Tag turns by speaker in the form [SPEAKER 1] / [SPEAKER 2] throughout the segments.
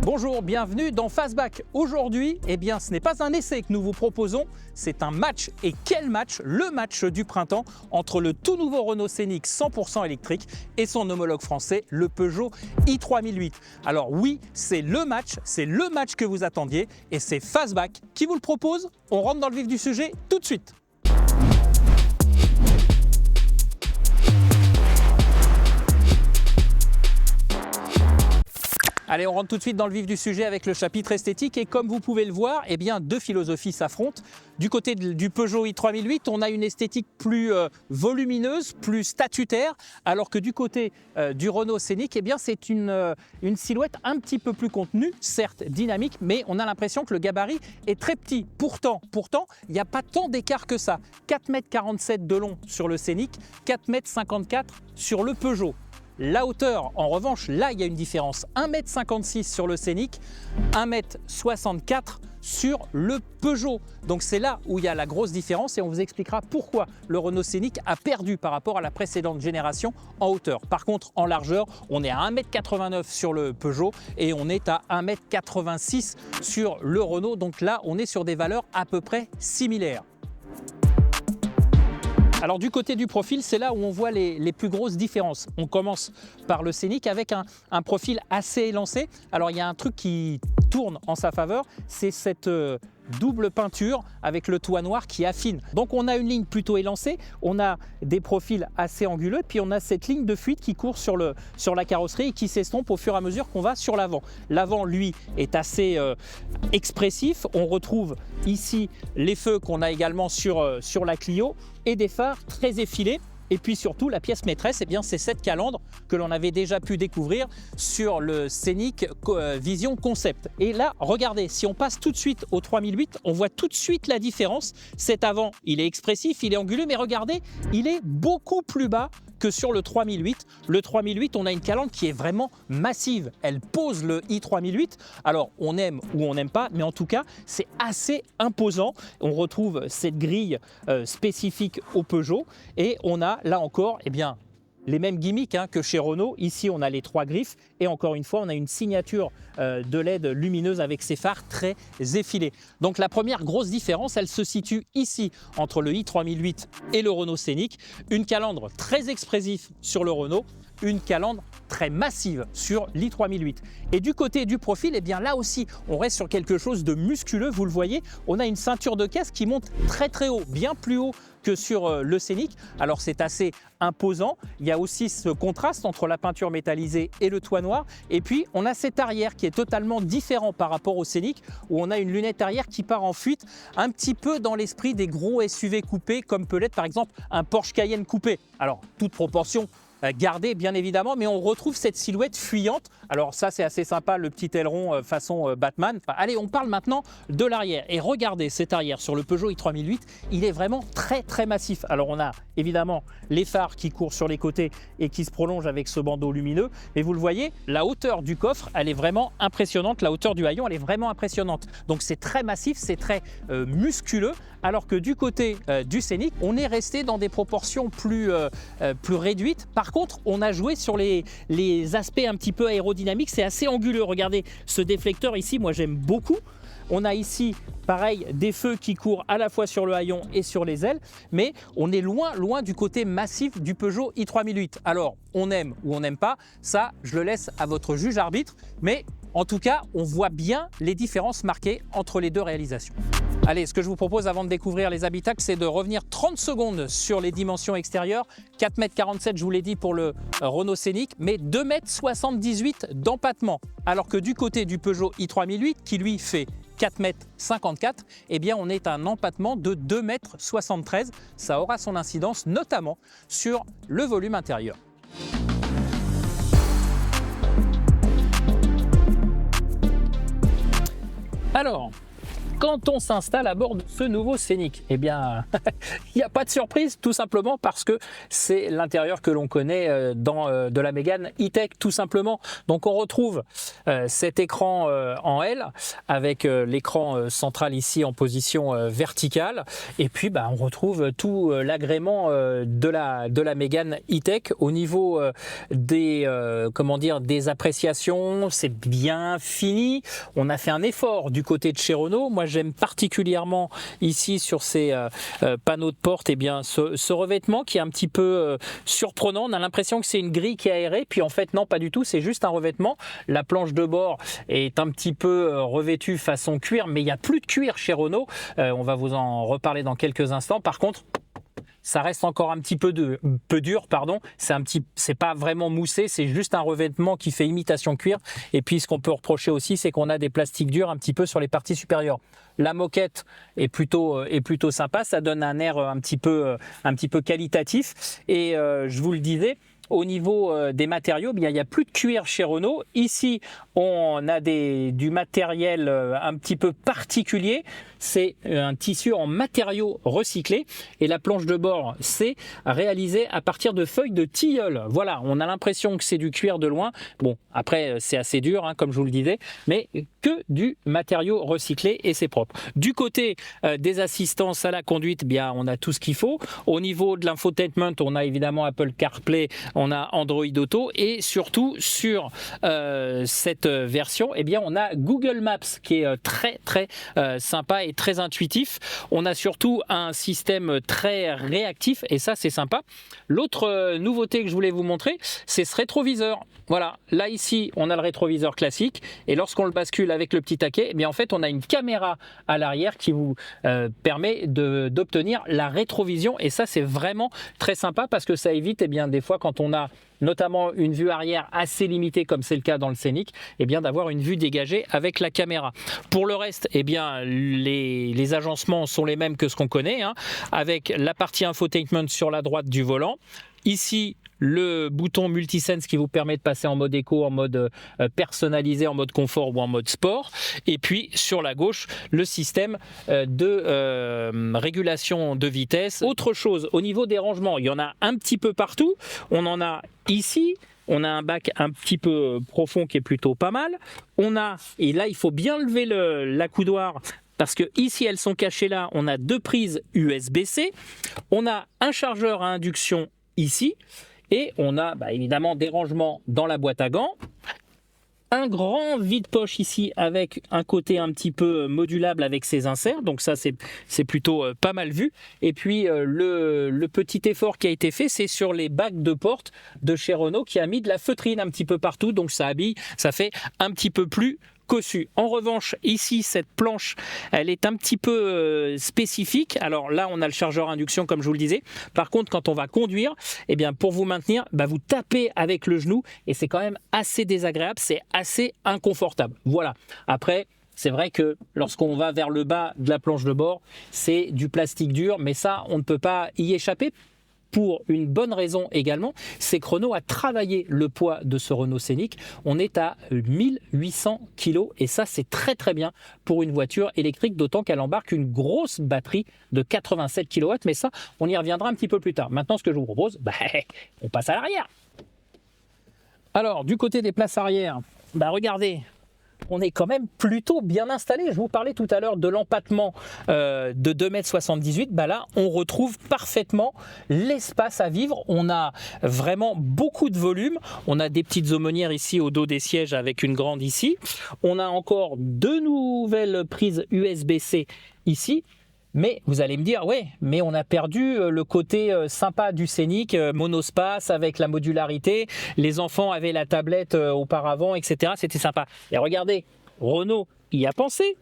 [SPEAKER 1] Bonjour, bienvenue dans Fastback. Aujourd'hui, ce n'est pas un essai que nous vous proposons, c'est un match. Et quel match? Le match du printemps entre le tout nouveau Renault Scénic 100% électrique et son homologue français, le Peugeot i3008. Alors oui, c'est le match que vous attendiez et c'est Fastback qui vous le propose. On rentre dans le vif du sujet tout de suite. Allez, on rentre tout de suite dans le vif du sujet avec le chapitre esthétique et comme vous pouvez le voir, deux philosophies s'affrontent. Du côté du Peugeot i3008, on a une esthétique plus volumineuse, plus statutaire, alors que du côté du Renault Scénic, c'est une silhouette un petit peu plus contenue, certes dynamique, mais on a l'impression que le gabarit est très petit. Pourtant, il n'y a pas tant d'écart que ça. 4,47 m de long sur le Scénic, 4,54 m sur le Peugeot. La hauteur, en revanche, là, il y a une différence. 1,56 m sur le Scénic, 1,64 m sur le Peugeot. Donc c'est là où il y a la grosse différence et on vous expliquera pourquoi le Renault Scénic a perdu par rapport à la précédente génération en hauteur. Par contre, en largeur, on est à 1,89 m sur le Peugeot et on est à 1,86 m sur le Renault. Donc là, on est sur des valeurs à peu près similaires. Alors du côté du profil, c'est là où on voit les plus grosses différences. On commence par le Scénic avec un profil assez élancé. Alors il y a un truc qui tourne en sa faveur, c'est cette double peinture avec le toit noir qui affine. Donc on a une ligne plutôt élancée, on a des profils assez anguleux, puis on a cette ligne de fuite qui court sur la carrosserie et qui s'estompe au fur et à mesure qu'on va sur l'avant. L'avant, lui, est assez expressif. On retrouve ici les feux qu'on a également sur la Clio et des phares très effilés. Et puis surtout, la pièce maîtresse, c'est cette calandre que l'on avait déjà pu découvrir sur le Scénic Vision Concept. Et là, regardez, si on passe tout de suite au 3008, on voit tout de suite la différence. Cet avant, il est expressif, il est anguleux, mais regardez, il est beaucoup plus bas que sur le 3008. Le 3008, on a une calandre qui est vraiment massive. Elle pose le i3008. Alors, on aime ou on n'aime pas, mais en tout cas, c'est assez imposant. On retrouve cette grille spécifique au Peugeot et on a là encore, les mêmes gimmicks que chez Renault. Ici, on a les 3 griffes et encore une fois, on a une signature de LED lumineuse avec ses phares très effilés. Donc la première grosse différence, elle se situe ici entre le i3008 et le Renault Scénic. Une calandre très expressive sur le Renault, une calandre très massive sur l'i3008. Et du côté du profil, là aussi, on reste sur quelque chose de musculeux. Vous le voyez, on a une ceinture de caisse qui monte très très haut, bien plus haut que sur le Scénic. Alors c'est assez imposant. Il y a aussi ce contraste entre la peinture métallisée et le toit noir. Et puis on a cet arrière qui est totalement différent par rapport au Scénic, où on a une lunette arrière qui part en fuite, un petit peu dans l'esprit des gros SUV coupés, comme peut l'être par exemple un Porsche Cayenne coupé. Alors toute proportion gardée bien évidemment, mais on retrouve cette silhouette fuyante. Alors ça c'est assez sympa, le petit aileron façon Batman. Allez, on parle maintenant de l'arrière et regardez cet arrière sur le Peugeot i3008, il est vraiment très très massif. Alors on a évidemment les phares qui courent sur les côtés et qui se prolongent avec ce bandeau lumineux, mais vous le voyez, la hauteur du coffre elle est vraiment impressionnante, la hauteur du haillon elle est vraiment impressionnante. Donc c'est très massif, c'est très musculeux, alors que du côté du Scénic, on est resté dans des proportions plus réduites. Par contre, on a joué sur les aspects un petit peu aérodynamiques, c'est assez anguleux. Regardez ce déflecteur ici, moi j'aime beaucoup. On a ici, pareil, des feux qui courent à la fois sur le haillon et sur les ailes, mais on est loin du côté massif du Peugeot i3008. Alors, on aime ou on n'aime pas, ça, je le laisse à votre juge arbitre, mais en tout cas, on voit bien les différences marquées entre les deux réalisations. Allez, ce que je vous propose avant de découvrir les habitacles, c'est de revenir 30 secondes sur les dimensions extérieures. 4,47 m, je vous l'ai dit, pour le Renault Scénic, mais 2,78 m d'empattement. Alors que du côté du Peugeot i3008, qui lui fait 4,54 m, on est à un empattement de 2,73 m. Ça aura son incidence notamment sur le volume intérieur. Alors, quand on s'installe à bord de ce nouveau Scénic? Eh bien, il n'y a pas de surprise, tout simplement parce que c'est l'intérieur que l'on connaît dans de la Mégane E-Tech, tout simplement. Donc on retrouve cet écran en L avec l'écran central ici en position verticale, et puis on retrouve tout l'agrément de la Mégane E-Tech au niveau des des appréciations. C'est bien fini. On a fait un effort du côté de chez Renault. Moi, j'aime particulièrement ici sur ces panneaux de porte, ce revêtement qui est un petit peu surprenant. On a l'impression que c'est une grille qui est aérée, puis en fait non, pas du tout, c'est juste un revêtement. La planche de bord est un petit peu revêtue façon cuir, mais il n'y a plus de cuir chez Renault. On va vous en reparler dans quelques instants. Par contre, ça reste encore un petit peu dur, pardon. C'est pas vraiment moussé, c'est juste un revêtement qui fait imitation cuir. Et puis ce qu'on peut reprocher aussi, c'est qu'on a des plastiques durs un petit peu sur les parties supérieures. La moquette est plutôt sympa, ça donne un air un petit peu qualitatif. Et je vous le disais, au niveau des matériaux, il n'y a plus de cuir chez Renault. Ici, on a du matériel un petit peu particulier. C'est un tissu en matériaux recyclés. Et la planche de bord, c'est réalisé à partir de feuilles de tilleul. Voilà, on a l'impression que c'est du cuir de loin. Bon, après, c'est assez dur, comme je vous le disais, mais que du matériau recyclé et c'est propre. Du côté des assistances à la conduite, on a tout ce qu'il faut. Au niveau de l'infotainment, on a évidemment Apple CarPlay, on a Android Auto, et surtout sur cette version, on a Google Maps qui est très sympa et très intuitif. On a surtout un système très réactif et ça c'est sympa. L'autre nouveauté que je voulais vous montrer, c'est ce rétroviseur. Voilà, là ici on a le rétroviseur classique et lorsqu'on le bascule avec le petit taquet, en fait on a une caméra à l'arrière qui vous permet d'obtenir la rétrovision, et ça c'est vraiment très sympa parce que ça évite des fois quand on a notamment une vue arrière assez limitée comme c'est le cas dans le Scénic, d'avoir une vue dégagée avec la caméra. Pour le reste, les agencements sont les mêmes que ce qu'on connaît, avec la partie infotainment sur la droite du volant. Ici, le bouton multisense qui vous permet de passer en mode éco, en mode personnalisé, en mode confort ou en mode sport. Et puis sur la gauche, le système de régulation de vitesse. Autre chose, au niveau des rangements, il y en a un petit peu partout. On en a ici. On a un bac un petit peu profond qui est plutôt pas mal. On a, et là il faut bien lever l'accoudoir, parce que ici elles sont cachées là, on a 2 prises USB-C. On a un chargeur à induction ici. Et on a évidemment des rangements dans la boîte à gants. Un grand vide-poche ici avec un côté un petit peu modulable avec ses inserts. Donc ça c'est plutôt pas mal vu. Et puis le petit effort qui a été fait, c'est sur les bacs de porte de chez Renault qui a mis de la feutrine un petit peu partout. Donc ça habille, ça fait un petit peu plus cossu. En revanche, ici, cette planche, elle est un petit peu spécifique. Alors là, on a le chargeur induction, comme je vous le disais. Par contre, quand on va conduire, pour vous maintenir, vous tapez avec le genou et c'est quand même assez désagréable, c'est assez inconfortable. Voilà. Après, c'est vrai que lorsqu'on va vers le bas de la planche de bord, c'est du plastique dur, mais ça, on ne peut pas y échapper. Pour une bonne raison également, c'est que Renault a travaillé le poids de ce Renault Scénic. On est à 1800 kg et ça c'est très bien pour une voiture électrique, d'autant qu'elle embarque une grosse batterie de 87 kW, mais ça on y reviendra un petit peu plus tard. Maintenant ce que je vous propose, on passe à l'arrière. Alors du côté des places arrière, regardez, on est quand même plutôt bien installé. Je vous parlais tout à l'heure de l'empattement de 2,78 m. Là, on retrouve parfaitement l'espace à vivre. On a vraiment beaucoup de volume. On a des petites aumônières ici au dos des sièges avec une grande ici. On a encore 2 nouvelles prises USB-C ici. Mais vous allez me dire, mais on a perdu le côté sympa du Scénic, monospace avec la modularité. Les enfants avaient la tablette auparavant, etc. C'était sympa. Et regardez, Renault y a pensé.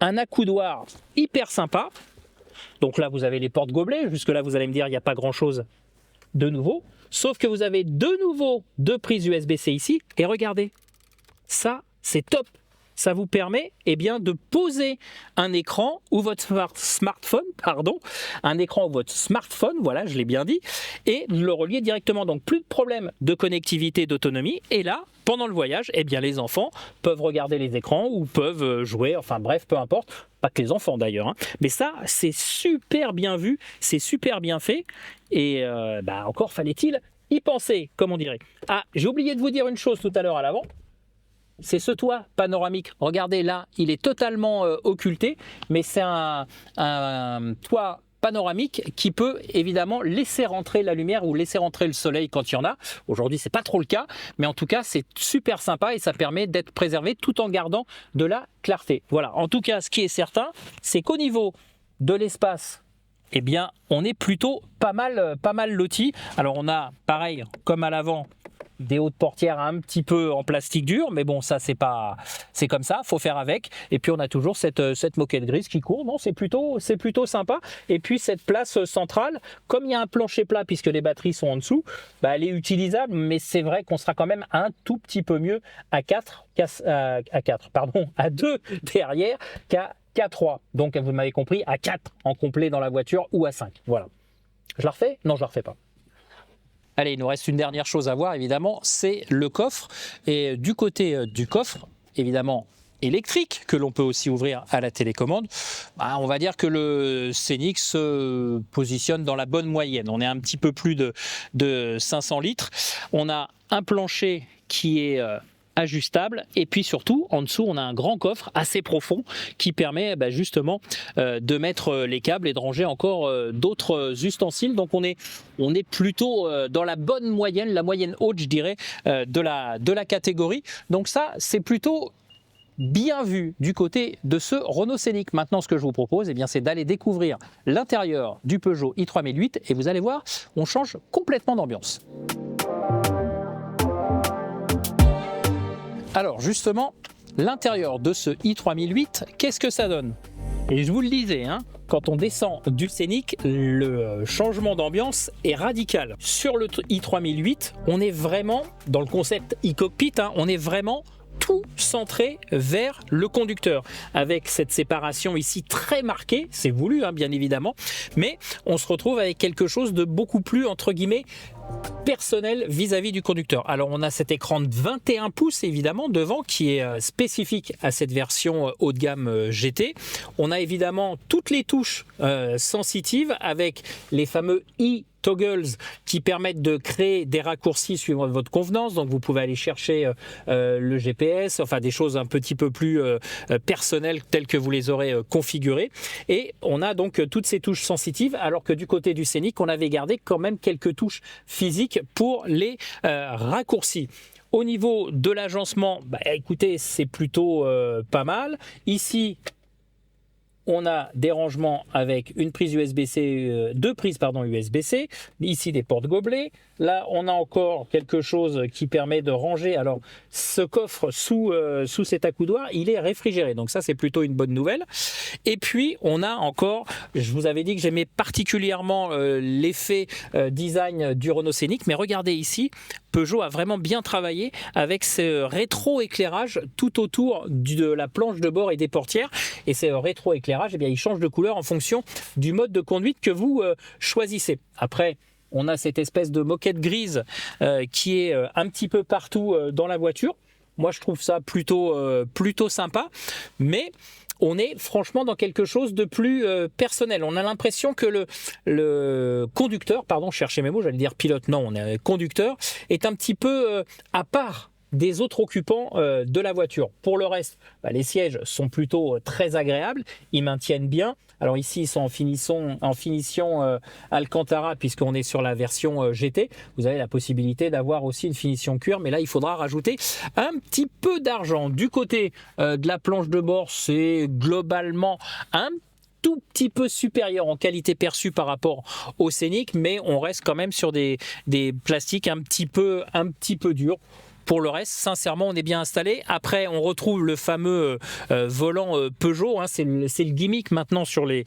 [SPEAKER 1] Un accoudoir hyper sympa. Donc là, vous avez les portes gobelets. Jusque-là, vous allez me dire, il n'y a pas grand-chose de nouveau. Sauf que vous avez de nouveau 2 prises USB-C ici. Et regardez, ça, c'est top. ça vous permet de poser un écran ou votre smartphone, voilà, je l'ai bien dit, et de le relier directement. Donc plus de problème de connectivité, d'autonomie. Et là, pendant le voyage, les enfants peuvent regarder les écrans ou peuvent jouer, enfin bref, peu importe. Pas que les enfants d'ailleurs, hein. Mais ça, c'est super bien vu, c'est super bien fait. Et encore fallait-il y penser, comme on dirait. Ah, j'ai oublié de vous dire une chose tout à l'heure à l'avant. C'est ce toit panoramique. Regardez là, il est totalement occulté, mais c'est un toit panoramique qui peut évidemment laisser rentrer la lumière ou laisser rentrer le soleil quand il y en a. Aujourd'hui, c'est pas trop le cas, mais en tout cas, c'est super sympa et ça permet d'être préservé tout en gardant de la clarté. Voilà. En tout cas, ce qui est certain, c'est qu'au niveau de l'espace, on est plutôt pas mal loti. Alors, on a pareil, comme à l'avant, des hautes portières un petit peu en plastique dur, mais bon, ça c'est comme ça, faut faire avec. Et puis on a toujours cette moquette grise qui court. Non, c'est plutôt sympa. Et puis cette place centrale, comme il y a un plancher plat puisque les batteries sont en dessous, elle est utilisable, mais c'est vrai qu'on sera quand même un tout petit peu mieux à 2 derrière qu'à 3. Donc vous m'avez compris, à 4 en complet dans la voiture ou à 5. Voilà. Je la refais ? Non, je la refais pas. Allez, il nous reste une dernière chose à voir, évidemment, c'est le coffre. Et du côté du coffre, évidemment, électrique, que l'on peut aussi ouvrir à la télécommande, on va dire que le Scénic se positionne dans la bonne moyenne. On est un petit peu plus de 500 litres. On a un plancher qui est ajustable et puis surtout en dessous on a un grand coffre assez profond qui permet justement de mettre les câbles et de ranger encore d'autres ustensiles. Donc on est plutôt dans la bonne moyenne, la moyenne haute je dirais de la catégorie. Donc ça c'est plutôt bien vu du côté de ce Renault Scénic. Maintenant ce que je vous propose c'est d'aller découvrir l'intérieur du Peugeot i3008 et vous allez voir on change complètement d'ambiance. Alors justement, l'intérieur de ce i3008, qu'est-ce que ça donne ? Et je vous le disais, quand on descend du Scénic, le changement d'ambiance est radical. Sur le i3008, on est vraiment, dans le concept e-cockpit, on est vraiment tout centré vers le conducteur, avec cette séparation ici très marquée, c'est voulu bien évidemment, mais on se retrouve avec quelque chose de beaucoup plus, entre guillemets, personnel vis-à-vis du conducteur. Alors on a cet écran de 21 pouces évidemment devant qui est spécifique à cette version haut de gamme GT. On a évidemment toutes les touches sensitives avec les fameux toggles qui permettent de créer des raccourcis suivant votre convenance. Donc vous pouvez aller chercher le GPS, enfin des choses un petit peu plus personnelles telles que vous les aurez configurées. Et on a donc toutes ces touches sensitives alors que du côté du Scénic, on avait gardé quand même quelques touches physiques pour les raccourcis. Au niveau de l'agencement, écoutez, c'est plutôt pas mal. Ici, on a des rangements avec une prise USB-C, deux prises USB-C, ici des portes gobelets. Là, on a encore quelque chose qui permet de ranger. Alors, ce coffre sous cet accoudoir, il est réfrigéré. Donc ça, c'est plutôt une bonne nouvelle. Et puis, on a encore, je vous avais dit que j'aimais particulièrement l'effet design du Renault Scénic, mais regardez ici, Peugeot a vraiment bien travaillé avec ce rétro-éclairage tout autour de la planche de bord et des portières. Et ce rétro-éclairage, il change de couleur en fonction du mode de conduite que vous choisissez. Après, on a cette espèce de moquette grise qui est un petit peu partout dans la voiture. Moi, je trouve ça plutôt sympa. Mais on est franchement dans quelque chose de plus personnel. On a l'impression que le conducteur, pardon, je cherchais mes mots, j'allais dire pilote, non, on est conducteur, est un petit peu à part des autres occupants de la voiture. Pour le reste, les sièges sont plutôt très agréables, ils maintiennent bien. Alors ici, ils sont en finition Alcantara puisqu'on est sur la version GT. Vous avez la possibilité d'avoir aussi une finition cuir, mais là, il faudra rajouter un petit peu d'argent. Du côté de la planche de bord, c'est globalement un tout petit peu supérieur en qualité perçue par rapport au Scénic, mais on reste quand même sur des plastiques un petit peu durs. Pour le reste, sincèrement, on est bien installé. Après, on retrouve le fameux volant Peugeot. C'est le gimmick maintenant sur les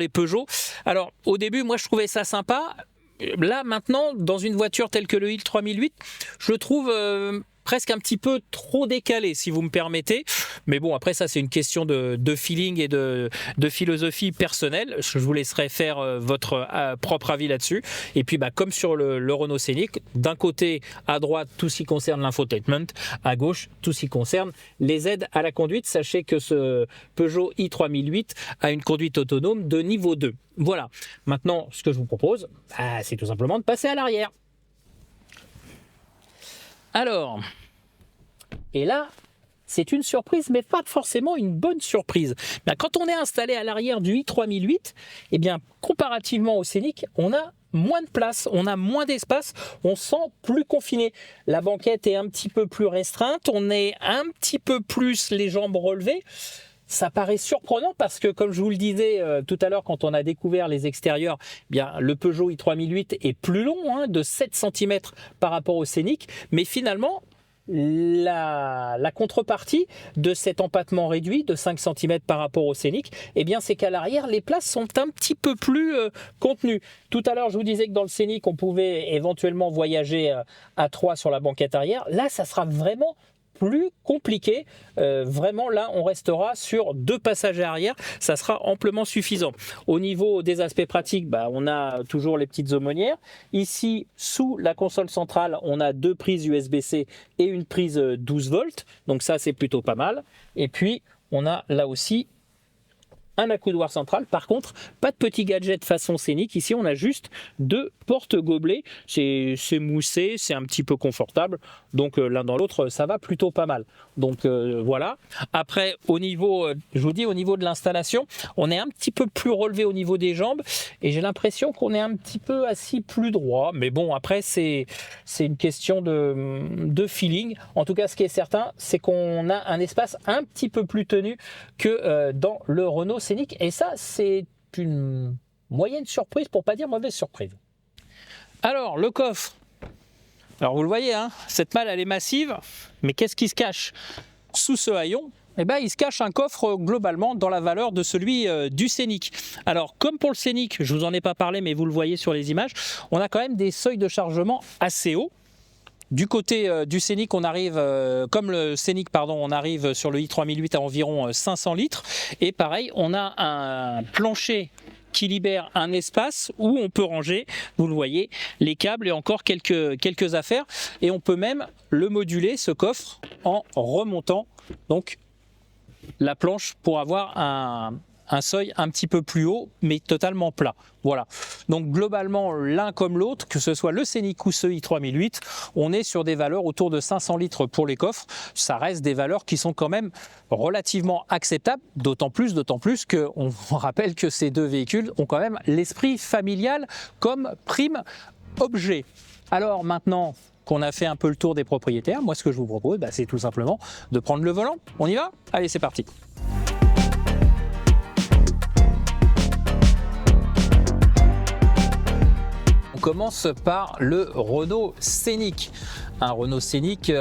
[SPEAKER 1] Peugeot. Alors, au début, moi, je trouvais ça sympa. Là, maintenant, dans une voiture telle que le i3008, je le trouve presque un petit peu trop décalé, si vous me permettez. Mais bon, après ça, c'est une question de feeling et de philosophie personnelle. Je vous laisserai faire votre propre avis là-dessus. Et puis, comme sur le Renault Scénic, d'un côté, à droite, tout ce qui concerne l'infotainment, à gauche, tout ce qui concerne les aides à la conduite. Sachez que ce Peugeot i3008 a une conduite autonome de niveau 2. Voilà. Maintenant, ce que je vous propose, c'est tout simplement de passer à l'arrière. Alors, et là, c'est une surprise, mais pas forcément une bonne surprise. Quand on est installé à l'arrière du i3008, comparativement au Scénic, on a moins de place, on a moins d'espace, on se sent plus confiné. La banquette est un petit peu plus restreinte, on est un petit peu plus les jambes relevées. Ça paraît surprenant parce que, comme je vous le disais tout à l'heure quand on a découvert les extérieurs, le Peugeot i3008 est plus long, de 7 cm par rapport au Scénic, mais finalement, la contrepartie de cet empattement réduit de 5 cm par rapport au Scénic, c'est qu'à l'arrière, les places sont un petit peu plus contenues. Tout à l'heure, je vous disais que dans le Scénic, on pouvait éventuellement voyager à 3 sur la banquette arrière. Là, ça sera vraiment plus compliqué. Vraiment, là, on restera sur 2 passagers arrière. Ça sera amplement suffisant. Au niveau des aspects pratiques, on a toujours les petites aumônières. Ici, sous la console centrale, on a 2 prises USB-C et une prise 12 volts. Donc ça, c'est plutôt pas mal. Et puis, on a là aussi un accoudoir central. Par contre, pas de petit gadget façon Scénic. Ici, on a juste 2 porte-gobelets. C'est moussé, c'est un petit peu confortable. Donc, l'un dans l'autre, ça va plutôt pas mal. Donc, voilà. Après, au niveau, je vous dis, au niveau de l'installation, on est un petit peu plus relevé au niveau des jambes. Et j'ai l'impression qu'on est un petit peu assis plus droit. Mais bon, après, c'est une question de feeling. En tout cas, ce qui est certain, c'est qu'on a un espace un petit peu plus tenu que dans le Renault Scénic, et ça, c'est une moyenne surprise, pour pas dire mauvaise surprise. Alors, le coffre. Alors, vous le voyez, cette malle, elle est massive, mais qu'est-ce qui se cache sous ce haillon? Il se cache un coffre globalement dans la valeur de celui du Scénic. Alors, comme pour le Scénic, je vous en ai pas parlé, mais vous le voyez sur les images, on a quand même des seuils de chargement assez hauts. Du côté du Scénic, on arrive, comme le Scénic, on arrive sur le i3008 à environ 500 litres. Et pareil, on a un plancher qui libère un espace où on peut ranger, vous le voyez, les câbles et encore quelques affaires. Et on peut même le moduler, ce coffre, en remontant donc la planche pour avoir un seuil un petit peu plus haut, mais totalement plat. Voilà. Donc globalement, l'un comme l'autre, que ce soit le Scénic ou ce i3008, on est sur des valeurs autour de 500 litres pour les coffres. Ça reste des valeurs qui sont quand même relativement acceptables, d'autant plus qu'on rappelle que ces 2 véhicules ont quand même l'esprit familial comme prime objet. Alors maintenant qu'on a fait un peu le tour des propriétaires, moi ce que je vous propose, c'est tout simplement de prendre le volant. On y va? Allez, c'est parti. On commence par le Renault Scénic. Un Renault Scénic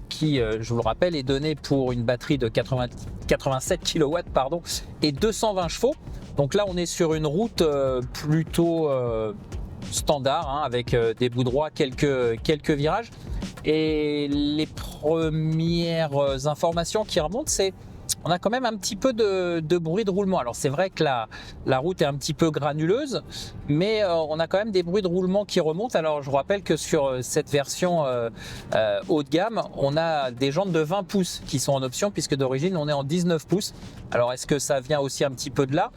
[SPEAKER 1] qui, je vous le rappelle, est donné pour une batterie de 87 kW et 220 chevaux. Donc là, on est sur une route plutôt standard, avec des bouts droits, quelques virages. Et les premières informations qui remontent, c'est on a quand même un petit peu de bruit de roulement. Alors c'est vrai que la route est un petit peu granuleuse, mais on a quand même des bruits de roulement qui remontent. Alors je vous rappelle que sur cette version haut de gamme, on a des jantes de 20 pouces qui sont en option, puisque d'origine on est en 19 pouces. Alors est-ce que ça vient aussi un petit peu de là?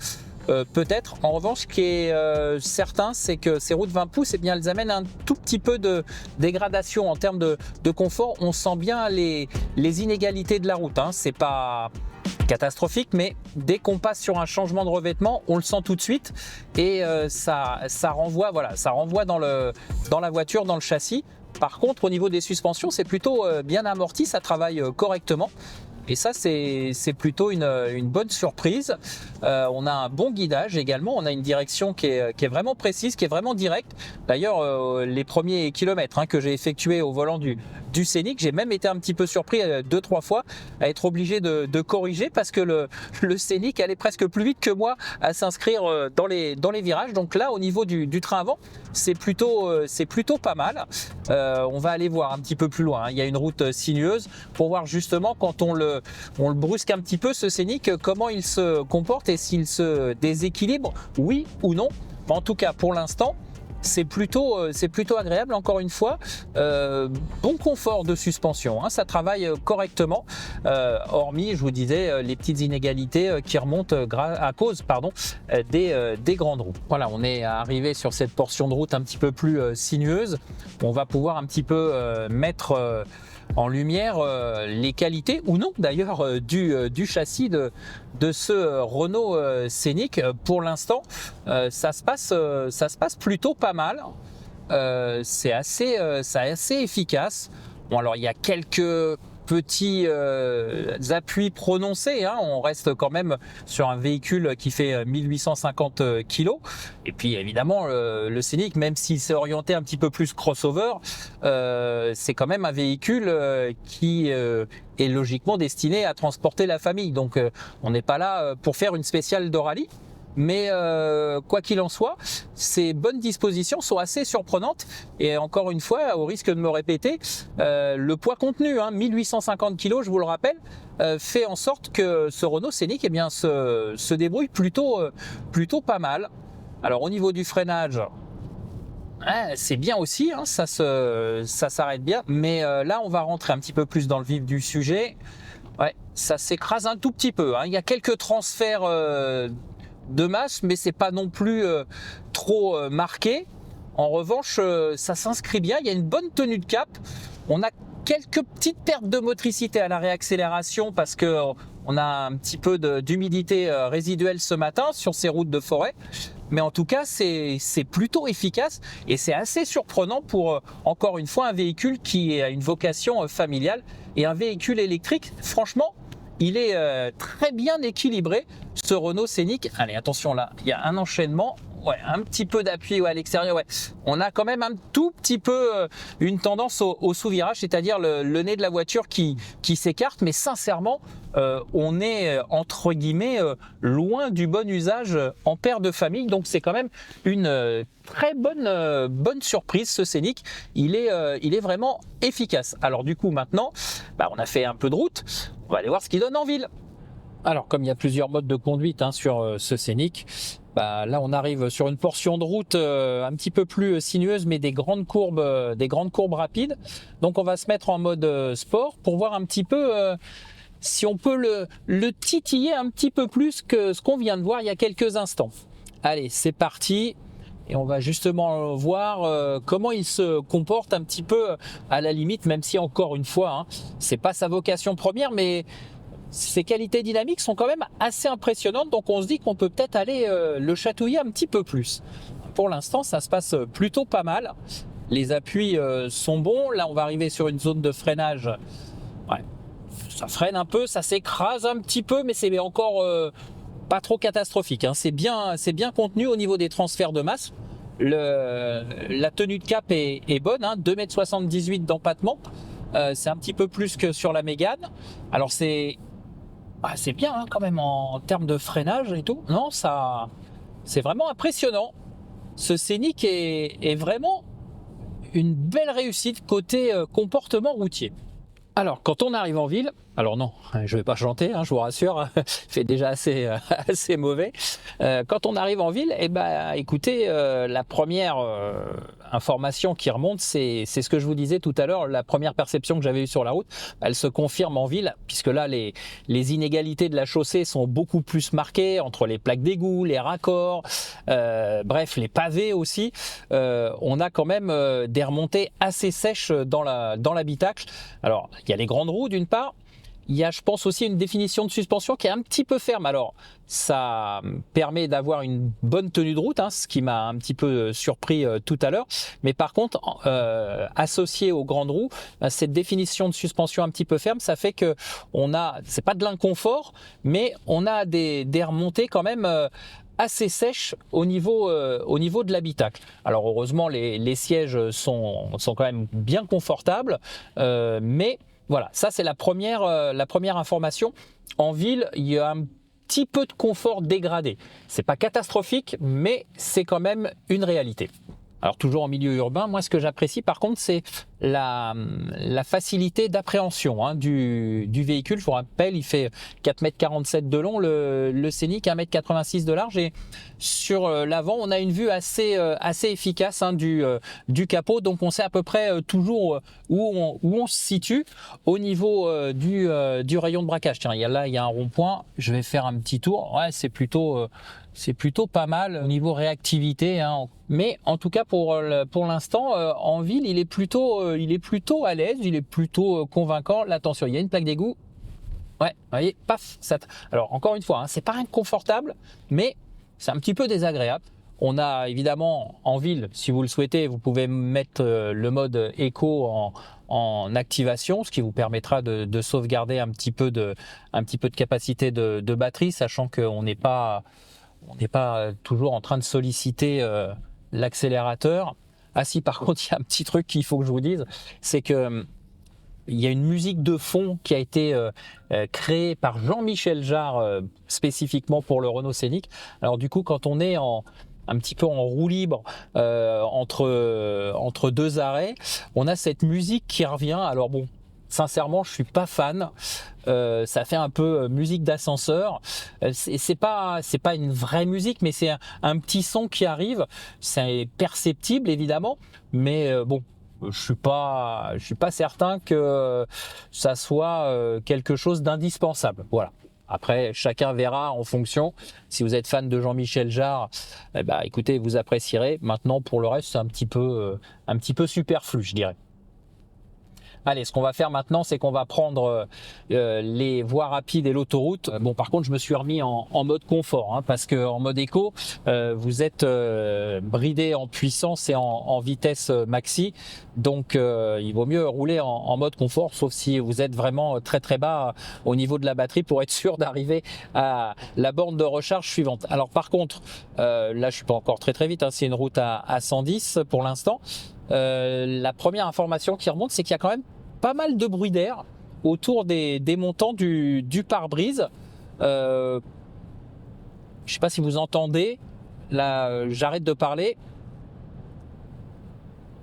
[SPEAKER 1] Peut-être. En revanche, ce qui est certain, c'est que ces roues de 20 pouces, elles amènent un tout petit peu de dégradation en termes de confort. On sent bien les inégalités de la route. C'est pas catastrophique, mais dès qu'on passe sur un changement de revêtement, on le sent tout de suite et ça renvoie dans la voiture, dans le châssis. Par contre, au niveau des suspensions, c'est plutôt bien amorti, ça travaille correctement. Et ça, c'est plutôt une bonne surprise. On a un bon guidage également. On a une direction qui est vraiment précise, qui est vraiment directe. D'ailleurs, les premiers kilomètres que j'ai effectués au volant du du Scénic. J'ai même été un petit peu surpris 2-3 fois à être obligé de corriger parce que le Scénic allait presque plus vite que moi à s'inscrire dans les virages. Donc là, au niveau du train avant, c'est plutôt pas mal. On va aller voir un petit peu plus loin, hein. Il y a une route sinueuse pour voir justement quand on le brusque un petit peu, ce Scénic, comment il se comporte et s'il se déséquilibre, oui ou non. En tout cas, pour l'instant, c'est plutôt agréable. Encore une fois, bon confort de suspension, hein, ça travaille correctement, hormis, je vous disais, les petites inégalités qui remontent à cause des grandes roues. Voilà, on est arrivé sur cette portion de route un petit peu plus sinueuse. On va pouvoir un petit peu mettre en lumière les qualités ou non d'ailleurs du châssis de ce Renault Scénic. Pour l'instant, ça se passe plutôt pas mal. C'est assez efficace. Bon, alors il y a quelques petits appuis prononcés, hein. On reste quand même sur un véhicule qui fait 1850 kg. Et puis évidemment, le Scénic, même s'il s'est orienté un petit peu plus crossover, c'est quand même un véhicule qui est logiquement destiné à transporter la famille. Donc on n'est pas là pour faire une spéciale de rallye. Mais quoi qu'il en soit, ces bonnes dispositions sont assez surprenantes. Et encore une fois, au risque de me répéter, le poids contenu, hein, 1850 kg, je vous le rappelle, fait en sorte que ce Renault Scénic eh bien, se débrouille plutôt pas mal. Alors au niveau du freinage, c'est bien aussi, hein, ça s'arrête bien. Mais là, on va rentrer un petit peu plus dans le vif du sujet. Ouais, ça s'écrase un tout petit peu, hein. Il y a quelques transferts de masse, mais c'est pas non plus trop marqué. En revanche, ça s'inscrit bien, il y a une bonne tenue de cap. On a quelques petites pertes de motricité à la réaccélération parce que on a un petit peu d'humidité résiduelle ce matin sur ces routes de forêt. Mais en tout cas, c'est plutôt efficace et c'est assez surprenant pour, encore une fois, un véhicule qui a une vocation familiale et un véhicule électrique. Franchement, il est très bien équilibré, ce Renault Scénic. Allez, attention là, il y a un enchaînement. Ouais, un petit peu d'appui à l'extérieur. Ouais. On a quand même un tout petit peu une tendance au sous-virage, c'est-à-dire le nez de la voiture qui s'écarte. Mais sincèrement, on est entre guillemets loin du bon usage en père de famille. Donc c'est quand même une très bonne surprise, ce Scénic. Il est vraiment efficace. Alors du coup maintenant, on a fait un peu de route. On va aller voir ce qu'il donne en ville. Alors comme il y a plusieurs modes de conduite, hein, sur ce Scénic, là on arrive sur une portion de route un petit peu plus sinueuse, mais des grandes courbes rapides. Donc on va se mettre en mode sport pour voir un petit peu si on peut le titiller un petit peu plus que ce qu'on vient de voir il y a quelques instants. Allez, c'est parti. Et on va justement voir comment il se comporte un petit peu à la limite, même si encore une fois, hein, c'est pas sa vocation première, mais ses qualités dynamiques sont quand même assez impressionnantes, donc on se dit qu'on peut peut-être aller le chatouiller un petit peu plus. Pour l'instant, ça se passe plutôt pas mal. Les appuis sont bons. Là, on va arriver sur une zone de freinage. Ouais, ça freine un peu, ça s'écrase un petit peu, mais c'est encore pas trop catastrophique, hein. C'est bien contenu au niveau des transferts de masse. La tenue de cap est bonne, hein, 2,78 m d'empattement. C'est un petit peu plus que sur la Mégane. Alors c'est bien, hein, quand même en termes de freinage et tout. Non, ça, c'est vraiment impressionnant. Ce Scénic est vraiment une belle réussite côté comportement routier. Alors, quand on arrive en ville, alors non, je vais pas chanter, hein, je vous rassure, il fait déjà assez mauvais. Quand on arrive en ville, écoutez, la première information qui remonte, c'est ce que je vous disais tout à l'heure, la première perception que j'avais eue sur la route, elle se confirme en ville, puisque là, les inégalités de la chaussée sont beaucoup plus marquées entre les plaques d'égout, les raccords, bref, les pavés aussi. On a quand même des remontées assez sèches dans l'habitacle. Alors, il y a les grandes roues d'une part. Il y a, je pense, aussi une définition de suspension qui est un petit peu ferme. Alors, ça permet d'avoir une bonne tenue de route, hein, ce qui m'a un petit peu surpris tout à l'heure. Mais par contre, associé aux grandes roues, cette définition de suspension un petit peu ferme, ça fait que c'est pas de l'inconfort, mais on a des remontées quand même assez sèche au niveau de l'habitacle. Alors heureusement, les sièges sont quand même bien confortables, mais voilà, ça c'est la première information. En ville, il y a un petit peu de confort dégradé. C'est pas catastrophique, mais c'est quand même une réalité. Alors toujours en milieu urbain, moi ce que j'apprécie par contre c'est la facilité d'appréhension du véhicule. Je vous rappelle, il fait 4,47 m de long, le Scénic, 1,86 m de large, et sur l'avant on a une vue assez efficace du capot, donc on sait à peu près toujours où on se situe au niveau du rayon de braquage. Tiens, il y a un rond-point, je vais faire un petit tour, ouais, c'est plutôt pas mal au niveau réactivité, hein. Mais en tout cas pour l'instant en ville il est plutôt à l'aise, il est plutôt convaincant. Là, attention, il y a une plaque d'égout. Ouais, vous voyez, paf. Alors encore une fois, hein, c'est pas inconfortable, mais c'est un petit peu désagréable. On a évidemment en ville, si vous le souhaitez, vous pouvez mettre le mode éco en activation, ce qui vous permettra de sauvegarder un petit peu de capacité de batterie, sachant qu'on n'est pas toujours en train de solliciter l'accélérateur. Ah si, par contre, il y a un petit truc qu'il faut que je vous dise, c'est que il y a une musique de fond qui a été créée par Jean-Michel Jarre spécifiquement pour le Renault Scénic. Alors du coup, quand on est un petit peu en roue libre entre deux arrêts, on a cette musique qui revient. Alors bon, sincèrement, je suis pas fan. Ça fait un peu musique d'ascenseur. C'est pas une vraie musique, mais c'est un petit son qui arrive. C'est perceptible évidemment, mais bon, je suis pas certain que ça soit quelque chose d'indispensable. Voilà. Après, chacun verra en fonction. Si vous êtes fan de Jean-Michel Jarre, écoutez, vous apprécierez. Maintenant, pour le reste, c'est un petit peu superflu, je dirais. Allez, ce qu'on va faire maintenant, c'est qu'on va prendre les voies rapides et l'autoroute. Bon, par contre, je me suis remis en mode confort, hein, parce que en mode éco, vous êtes bridé en puissance et en vitesse maxi. Donc, il vaut mieux rouler en mode confort, sauf si vous êtes vraiment très très bas au niveau de la batterie pour être sûr d'arriver à la borne de recharge suivante. Alors, par contre, là, je suis pas encore très très vite, hein, c'est une route à 110 pour l'instant. La première information qui remonte, c'est qu'il y a quand même pas mal de bruit d'air autour des montants du pare-brise. Je sais pas si vous entendez. Là, j'arrête de parler.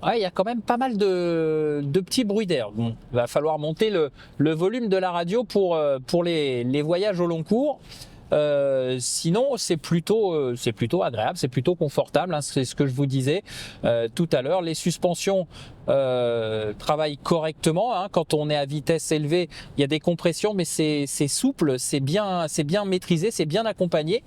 [SPEAKER 1] Ouais, il y a quand même pas mal de petits bruits d'air. Bon, il va falloir monter le volume de la radio pour les voyages au long cours. Sinon, c'est plutôt agréable, c'est plutôt confortable, hein, c'est ce que je vous disais tout à l'heure. Les suspensions travaillent correctement, hein. Quand on est à vitesse élevée, il y a des compressions, mais c'est souple, c'est bien maîtrisé, c'est bien accompagné.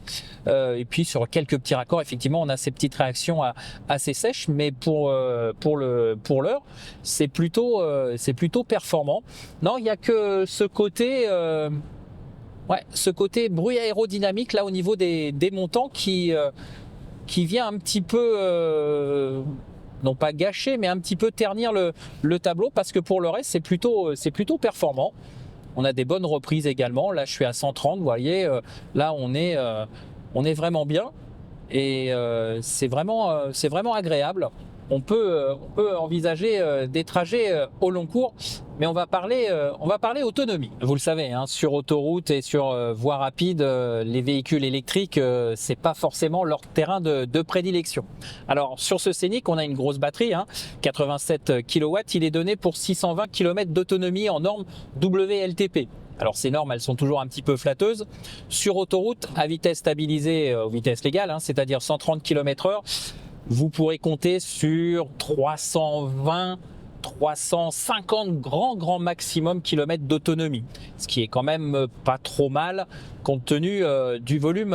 [SPEAKER 1] Et puis sur quelques petits raccords, effectivement, on a ces petites réactions assez sèches, mais pour l'heure, c'est plutôt performant. Non, il y a que ce côté ce côté bruit aérodynamique là au niveau des montants qui vient un petit peu non pas gâcher, mais un petit peu ternir le tableau, parce que pour le reste c'est plutôt performant. On a des bonnes reprises également. Là je suis à 130, vous voyez, là on est vraiment bien, et c'est vraiment agréable. On peut envisager des trajets au long cours, mais on va parler autonomie. Vous le savez, hein, sur autoroute et sur voie rapide, les véhicules électriques, c'est pas forcément leur terrain de prédilection. Alors sur ce Scénic, on a une grosse batterie, hein, 87 kW. Il est donné pour 620 km d'autonomie en norme WLTP. Alors ces normes, elles sont toujours un petit peu flatteuses. Sur autoroute, à vitesse stabilisée, vitesse légale, hein, c'est-à-dire 130 km/h, vous pourrez compter sur 320, 350 grand maximum kilomètres d'autonomie, ce qui est quand même pas trop mal compte tenu du volume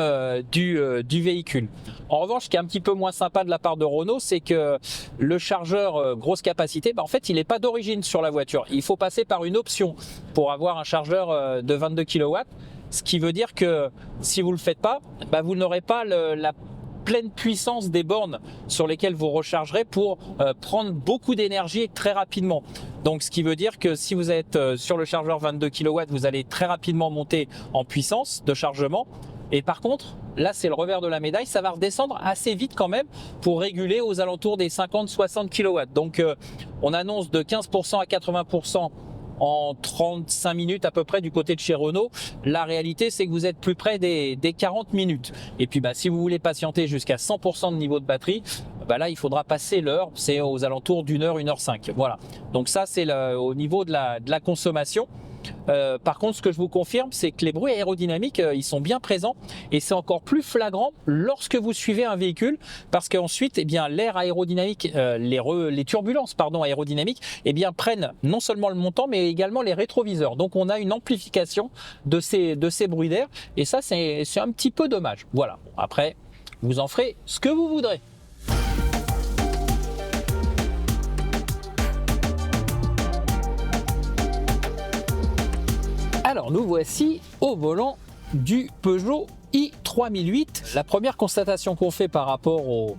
[SPEAKER 1] du véhicule. En revanche, ce qui est un petit peu moins sympa de la part de Renault, c'est que le chargeur grosse capacité, en fait, il n'est pas d'origine sur la voiture. Il faut passer par une option pour avoir un chargeur de 22 kW, ce qui veut dire que si vous ne le faites pas, vous n'aurez pas la pleine puissance des bornes sur lesquelles vous rechargerez pour prendre beaucoup d'énergie très rapidement. Donc ce qui veut dire que si vous êtes sur le chargeur 22 kW, vous allez très rapidement monter en puissance de chargement. Et par contre, là c'est le revers de la médaille, ça va redescendre assez vite quand même pour réguler aux alentours des 50-60 kW. Donc on annonce de 15% à 80% en 35 minutes à peu près du côté de chez Renault. La réalité, c'est que vous êtes plus près des 40 minutes. Et puis si vous voulez patienter jusqu'à 100% de niveau de batterie, là il faudra passer l'heure, c'est aux alentours d'une heure, 1h05. Voilà. Donc ça c'est au niveau de la consommation. Par contre, ce que je vous confirme, c'est que les bruits aérodynamiques, ils sont bien présents et c'est encore plus flagrant lorsque vous suivez un véhicule, parce qu'ensuite, l'air aérodynamique, les turbulences, aérodynamiques, prennent non seulement le montant, mais également les rétroviseurs. Donc, on a une amplification de ces bruits d'air et ça, c'est un petit peu dommage. Voilà. Après, vous en ferez ce que vous voudrez. Alors nous voici au volant du Peugeot i3008. La première constatation qu'on fait par rapport au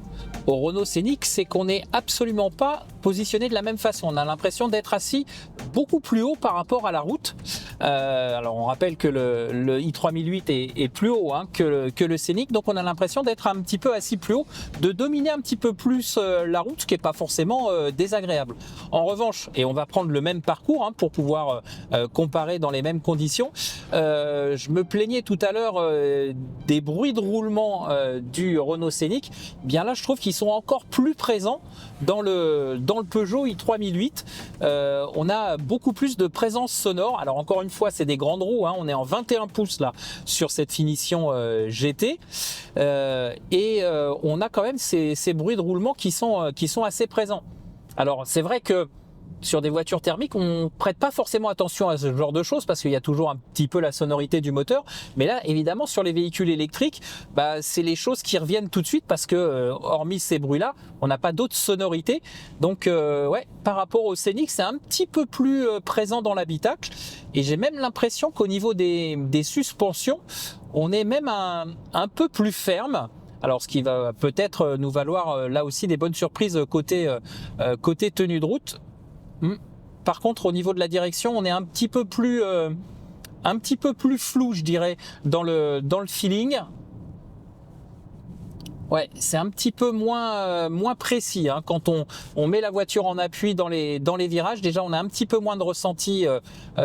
[SPEAKER 1] Renault Scénic, c'est qu'on n'est absolument pas positionné de la même façon. On a l'impression d'être assis beaucoup plus haut par rapport à la route. Alors on rappelle que le i3008 est plus haut que le Scénic, donc on a l'impression d'être un petit peu assis plus haut, de dominer un petit peu plus la route, ce qui n'est pas forcément désagréable. En revanche, et on va prendre le même parcours pour pouvoir comparer dans les mêmes conditions, je me plaignais tout à l'heure des bruits de roulement du Renault Scénic. Bien là, je trouve qu'ils sont encore plus présents dans le Peugeot i3008. On a beaucoup plus de présence sonore. Alors encore une fois, c'est des grandes roues, on est en 21 pouces là sur cette finition GT et on a quand même ces bruits de roulement qui sont assez présents. Alors c'est vrai que sur des voitures thermiques, on ne prête pas forcément attention à ce genre de choses parce qu'il y a toujours un petit peu la sonorité du moteur. Mais là, évidemment, sur les véhicules électriques, c'est les choses qui reviennent tout de suite parce que, hormis ces bruits-là, on n'a pas d'autres sonorités. Donc, par rapport au Scénic, c'est un petit peu plus présent dans l'habitacle. Et j'ai même l'impression qu'au niveau des suspensions, on est même un peu plus ferme. Alors, ce qui va peut-être nous valoir là aussi des bonnes surprises côté tenue de route. Par contre, au niveau de la direction, on est un petit peu plus flou, je dirais, dans le feeling. Ouais, c'est un petit peu moins précis quand on met la voiture en appui dans les virages. Déjà, on a un petit peu moins de ressenti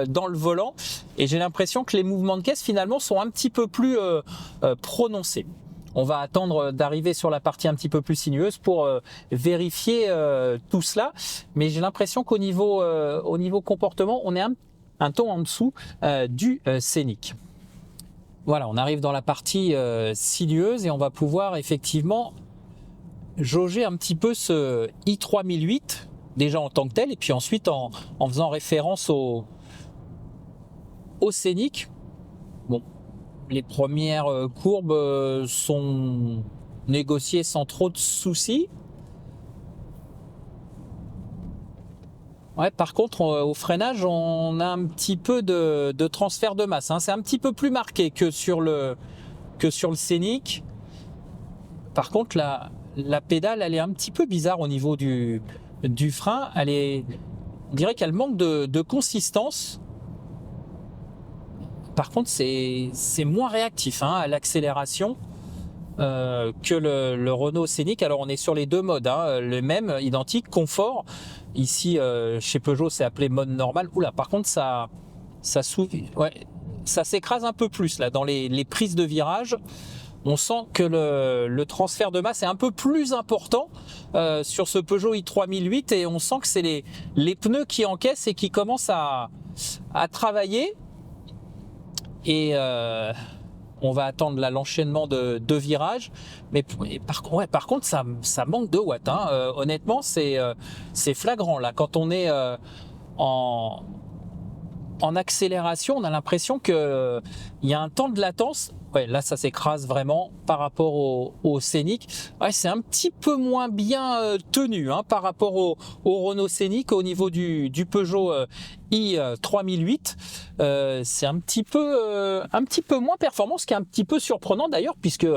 [SPEAKER 1] dans le volant, et j'ai l'impression que les mouvements de caisse finalement sont un petit peu plus prononcés. On va attendre d'arriver sur la partie un petit peu plus sinueuse pour vérifier tout cela. Mais j'ai l'impression qu'au niveau comportement, on est un ton en dessous du Scénic. Voilà, on arrive dans la partie sinueuse et on va pouvoir effectivement jauger un petit peu ce i3008, déjà en tant que tel, et puis ensuite en faisant référence au Scénic. Bon. Les premières courbes sont négociées sans trop de soucis. Ouais, par contre, au freinage, on a un petit peu de transfert de masse. C'est un petit peu plus marqué que sur le Scénic. Par contre, la pédale, elle est un petit peu bizarre au niveau du frein. On dirait qu'elle manque de consistance. Par contre, c'est moins réactif à l'accélération que le Renault Scénic. Alors, on est sur les deux modes, le même, identique, confort. Ici, chez Peugeot, c'est appelé mode normal. Oula, par contre, ça s'écrase un peu plus là dans les prises de virage. On sent que le transfert de masse est un peu plus important sur ce Peugeot i3008 et on sent que c'est les pneus qui encaissent et qui commencent à travailler. Et on va attendre l'enchaînement de virages, mais par contre ça manque de watts. Honnêtement, c'est flagrant là. Quand on est en accélération, on a l'impression qu'il y a un temps de latence. Ouais, là ça s'écrase vraiment par rapport au Scénic. Ouais, c'est un petit peu moins bien tenu par rapport au Renault Scénic au niveau du Peugeot i3008. C'est un petit peu moins performant, ce qui est un petit peu surprenant d'ailleurs, puisque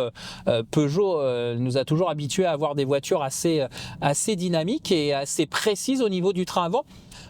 [SPEAKER 1] Peugeot nous a toujours habitués à avoir des voitures assez dynamiques et assez précises au niveau du train avant.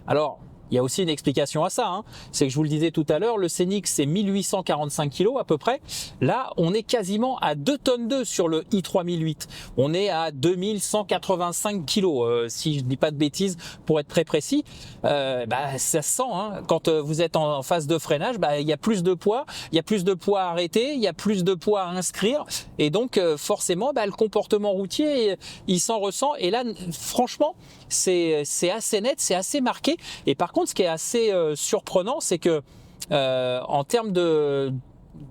[SPEAKER 1] Alors, il y a aussi une explication à ça, hein. C'est que je vous le disais tout à l'heure, le Scénic c'est 1845 kg à peu près. Là, on est quasiment à 2 tonnes 2 sur le i3008. On est à 2185 kg, si je ne dis pas de bêtises, pour être très précis. Ça se sent, hein. Quand vous êtes en phase de freinage, il y a plus de poids, il y a plus de poids à arrêter, il y a plus de poids à inscrire, et donc forcément, le comportement routier, il s'en ressent. Et là, franchement, c'est assez net, c'est assez marqué. Et par contre, ce qui est assez surprenant, c'est que en termes de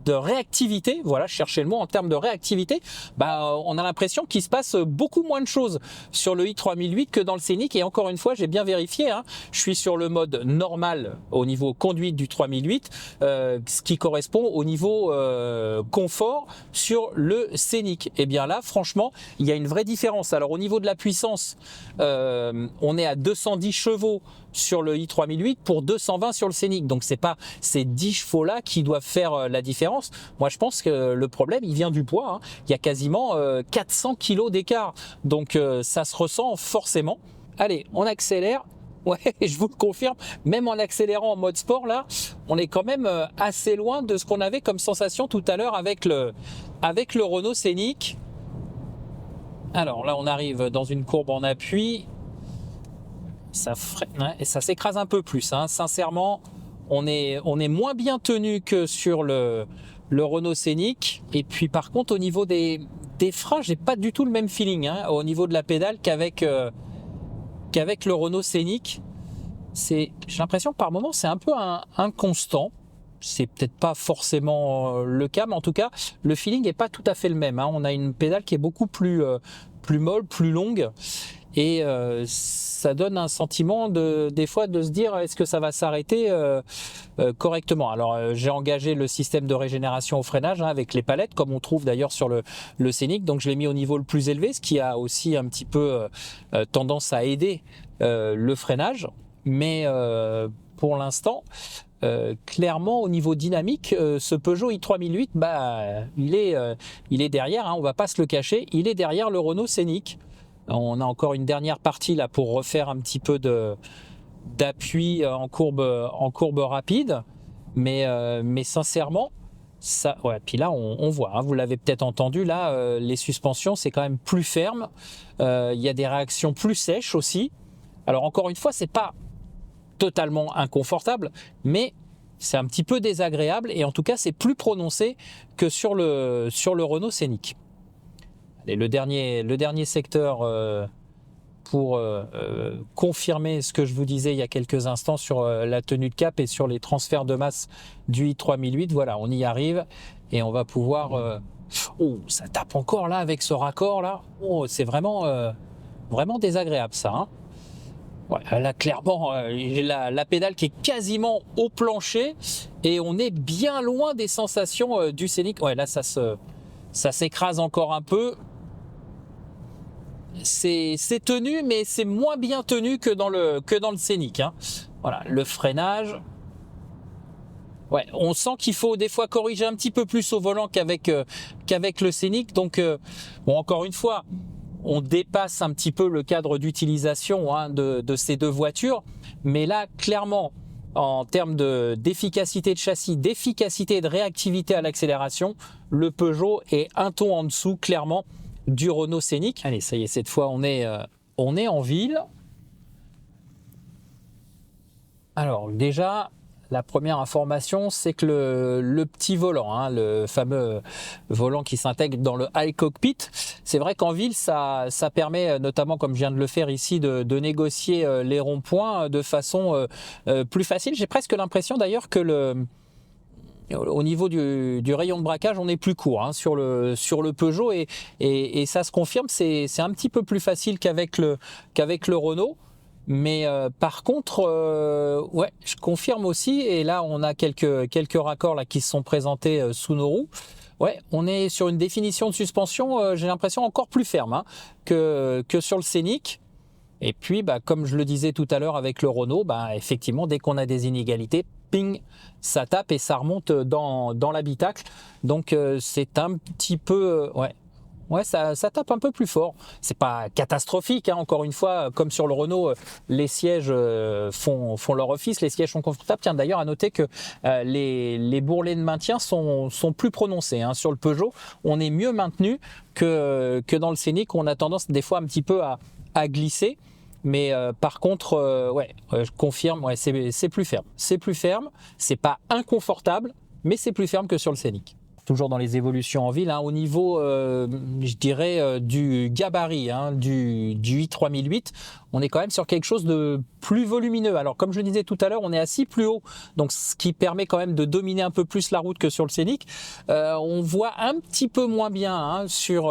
[SPEAKER 1] réactivité, voilà, je cherchais le mot, en termes de réactivité, on a l'impression qu'il se passe beaucoup moins de choses sur le i3008 que dans le Scénic. Et encore une fois, j'ai bien vérifié, hein, je suis sur le mode normal au niveau conduite du 3008, ce qui correspond au niveau confort sur le Scénic. Et bien là, franchement, il y a une vraie différence. Alors au niveau de la puissance, on est à 210 chevaux sur le i3008 pour 220 sur le Scénic. Donc c'est pas ces 10 chevaux là qui doivent faire la différence. Moi je pense que le problème il vient du poids, hein. Il y a quasiment 400 kg d'écart. Donc ça se ressent forcément. Allez, on accélère. Ouais, je vous le confirme, même en accélérant en mode sport là, on est quand même assez loin de ce qu'on avait comme sensation tout à l'heure avec le Renault Scénic. Alors là on arrive dans une courbe en appui. Ça freine et ça s'écrase un peu plus, hein. Sincèrement, on est moins bien tenu que sur le Renault Scénic. Et puis par contre, au niveau des freins, j'ai pas du tout le même feeling, hein, au niveau de la pédale qu'avec le Renault Scénic. J'ai l'impression que par moment c'est un peu inconstant. C'est peut-être pas forcément le cas, mais en tout cas, le feeling est pas tout à fait le même, hein. On a une pédale qui est beaucoup plus molle, plus longue. Et ça donne un sentiment des fois de se dire est-ce que ça va s'arrêter correctement. Alors j'ai engagé le système de régénération au freinage, hein, avec les palettes comme on trouve d'ailleurs sur le Scénic, donc je l'ai mis au niveau le plus élevé, ce qui a aussi un petit peu tendance à aider le freinage. Mais pour l'instant, clairement au niveau dynamique, ce Peugeot i3008, il est derrière, hein, on va pas se le cacher, il est derrière le Renault Scénic. On a encore une dernière partie là pour refaire un petit peu d'appui en courbe rapide, mais sincèrement, ça, ouais. Puis là, on voit, hein, vous l'avez peut-être entendu, là, les suspensions, c'est quand même plus ferme. Il y a des réactions plus sèches aussi. Alors encore une fois, c'est pas totalement inconfortable, mais c'est un petit peu désagréable et en tout cas, c'est plus prononcé que sur le Renault Scénic. Et le dernier secteur pour confirmer ce que je vous disais il y a quelques instants sur la tenue de cap et sur les transferts de masse du i3008. Voilà, on y arrive et on va pouvoir... Oh, ça tape encore là avec ce raccord là. Oh, c'est vraiment désagréable ça, hein. Ouais, là clairement, j'ai la pédale qui est quasiment au plancher et on est bien loin des sensations du Scénic. Ouais, là ça s'écrase encore un peu. C'est tenu, mais c'est moins bien tenu que dans le Scénic, hein. Voilà, le freinage. Ouais, on sent qu'il faut des fois corriger un petit peu plus au volant qu'avec le Scénic. Donc, encore une fois, on dépasse un petit peu le cadre d'utilisation, hein, de ces deux voitures. Mais là, clairement, en termes d'efficacité de châssis, d'efficacité et de réactivité à l'accélération, le Peugeot est un ton en dessous, clairement, du Renault Scénic. Allez, ça y est, cette fois on est en ville. Alors déjà, la première information, c'est que le petit volant, hein, le fameux volant qui s'intègre dans le iCockpit, c'est vrai qu'en ville, ça permet, notamment comme je viens de le faire ici, de négocier les ronds-points de façon plus facile. J'ai presque l'impression d'ailleurs que au niveau du rayon de braquage, on est plus court, hein, sur le Peugeot et ça se confirme, c'est un petit peu plus facile qu'avec le Renault. Mais par contre, ouais, je confirme aussi, et là on a quelques raccords là qui se sont présentés sous nos roues. Ouais, on est sur une définition de suspension, j'ai l'impression encore plus ferme, hein, que sur le Scénic. Et puis, comme je le disais tout à l'heure avec le Renault, effectivement, dès qu'on a des inégalités, ping, ça tape et ça remonte dans l'habitacle. Donc c'est un petit peu, ouais, Ouais, ça tape un peu plus fort. C'est pas catastrophique, hein. Encore une fois, comme sur le Renault, les sièges font leur office, les sièges sont confortables. Tiens, d'ailleurs, à noter que les bourrelets de maintien sont plus prononcés, hein. Sur le Peugeot, on est mieux maintenu que dans le Scénic, où on a tendance des fois un petit peu à glisser. Mais par contre, ouais, je confirme, ouais, c'est plus ferme. C'est plus ferme, c'est pas inconfortable, mais c'est plus ferme que sur le Scénic. Toujours dans les évolutions en ville, hein, au niveau, je dirais, du gabarit, hein, du i3008, on est quand même sur quelque chose de plus volumineux. Alors, comme je le disais tout à l'heure, on est assis plus haut, donc ce qui permet quand même de dominer un peu plus la route que sur le Scénic. On voit un petit peu moins bien, hein, sur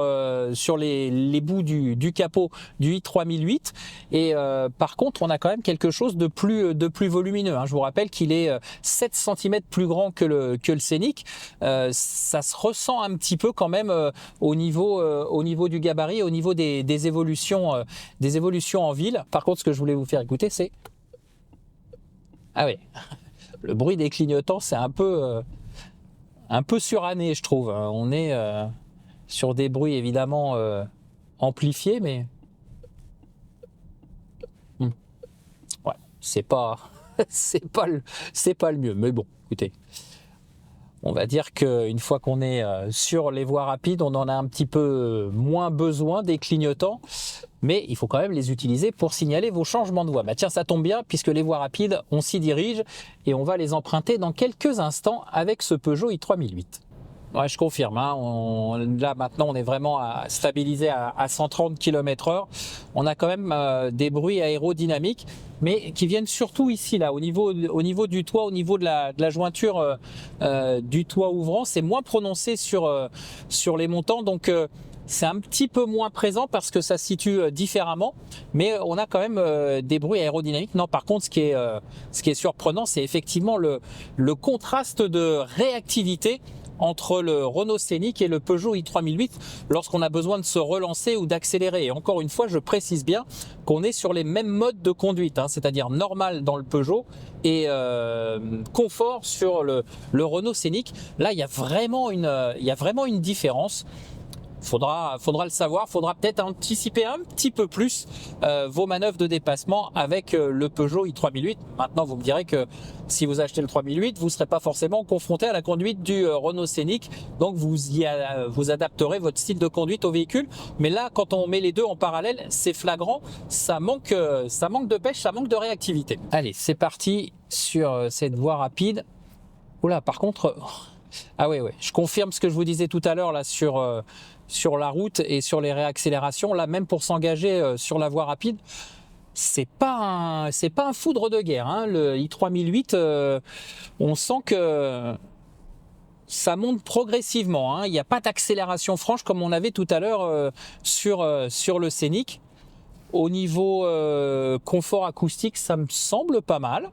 [SPEAKER 1] les bouts du capot du i3008. Et par contre, on a quand même quelque chose de plus volumineux, hein. Je vous rappelle qu'il est 7 cm plus grand que le Scénic. Ça se ressent un petit peu quand même au niveau du gabarit, au niveau des évolutions en ville. Par contre, ce que je voulais vous faire écouter, c'est... Ah oui, le bruit des clignotants, c'est un peu suranné, je trouve. On est sur des bruits évidemment amplifiés, mais... Ouais, c'est pas le mieux. Mais bon, écoutez... On va dire qu'une fois qu'on est sur les voies rapides, on en a un petit peu moins besoin des clignotants, mais il faut quand même les utiliser pour signaler vos changements de voie. Bah tiens, ça tombe bien, puisque les voies rapides, on s'y dirige et on va les emprunter dans quelques instants avec ce Peugeot i3008. Ouais, je confirme, hein, là maintenant on est vraiment stabilisé à 130 km/h. On a quand même des bruits aérodynamiques, mais qui viennent surtout ici, là, au niveau du toit, au niveau de la jointure du toit ouvrant. C'est moins prononcé sur les montants, donc c'est un petit peu moins présent parce que ça se situe différemment, mais on a quand même des bruits aérodynamiques. Non, par contre, ce qui est surprenant, c'est effectivement le contraste de réactivité entre le Renault Scénic et le Peugeot i3008 lorsqu'on a besoin de se relancer ou d'accélérer. Et encore une fois, je précise bien qu'on est sur les mêmes modes de conduite, hein, c'est-à-dire normal dans le Peugeot et confort sur le Renault Scénic. Là, il y a vraiment une différence. Faudra le savoir, faudra peut-être anticiper un petit peu plus vos manœuvres de dépassement avec le Peugeot i3008. Maintenant, vous me direz que si vous achetez le 3008, vous ne serez pas forcément confronté à la conduite du Renault Scénic, donc vous adapterez votre style de conduite au véhicule. Mais là, quand on met les deux en parallèle, c'est flagrant, ça manque de pêche, ça manque de réactivité. Allez, c'est parti sur cette voie rapide. Oula, par contre... Ah ouais, je confirme ce que je vous disais tout à l'heure là sur la route et sur les réaccélérations. Là, même pour s'engager sur la voie rapide, c'est pas un foudre de guerre, hein. Le i3008, on sent que ça monte progressivement, hein. Il n'y a pas d'accélération franche comme on avait tout à l'heure sur le Scénic. Au niveau confort acoustique, ça me semble pas mal.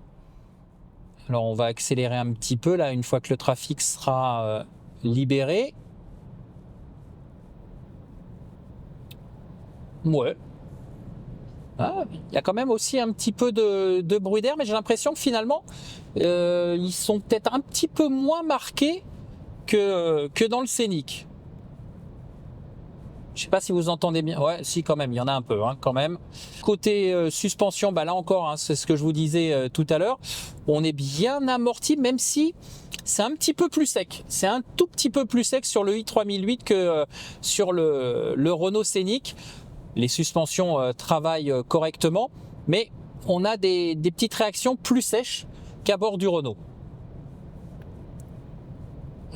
[SPEAKER 1] Alors on va accélérer un petit peu là une fois que le trafic sera libéré. Ouais. Ah, il y a quand même aussi un petit peu de bruit d'air, mais j'ai l'impression que finalement ils sont peut-être un petit peu moins marqués que dans le Scénic. Je sais pas si vous entendez bien. Ouais, si, quand même, il y en a un peu, hein, quand même. Côté suspension, bah là encore, hein, c'est ce que je vous disais tout à l'heure. On est bien amorti, même si c'est un petit peu plus sec. C'est un tout petit peu plus sec sur le i3008 que sur le Renault Scénic. Les suspensions travaillent correctement, mais on a des petites réactions plus sèches qu'à bord du Renault.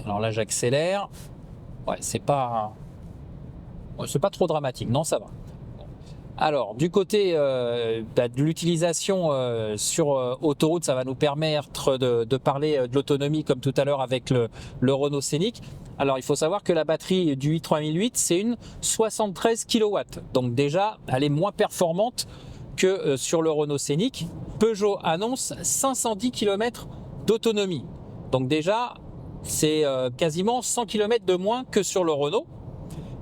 [SPEAKER 1] Alors là, j'accélère. Ouais, c'est pas trop dramatique, non, ça va. Alors, du côté de l'utilisation sur autoroute, ça va nous permettre de parler de l'autonomie comme tout à l'heure avec le Renault Scénic. Alors, il faut savoir que la batterie du i3008, c'est une 73 kW. Donc déjà, elle est moins performante que sur le Renault Scénic. Peugeot annonce 510 km d'autonomie. Donc déjà, c'est quasiment 100 km de moins que sur le Renault.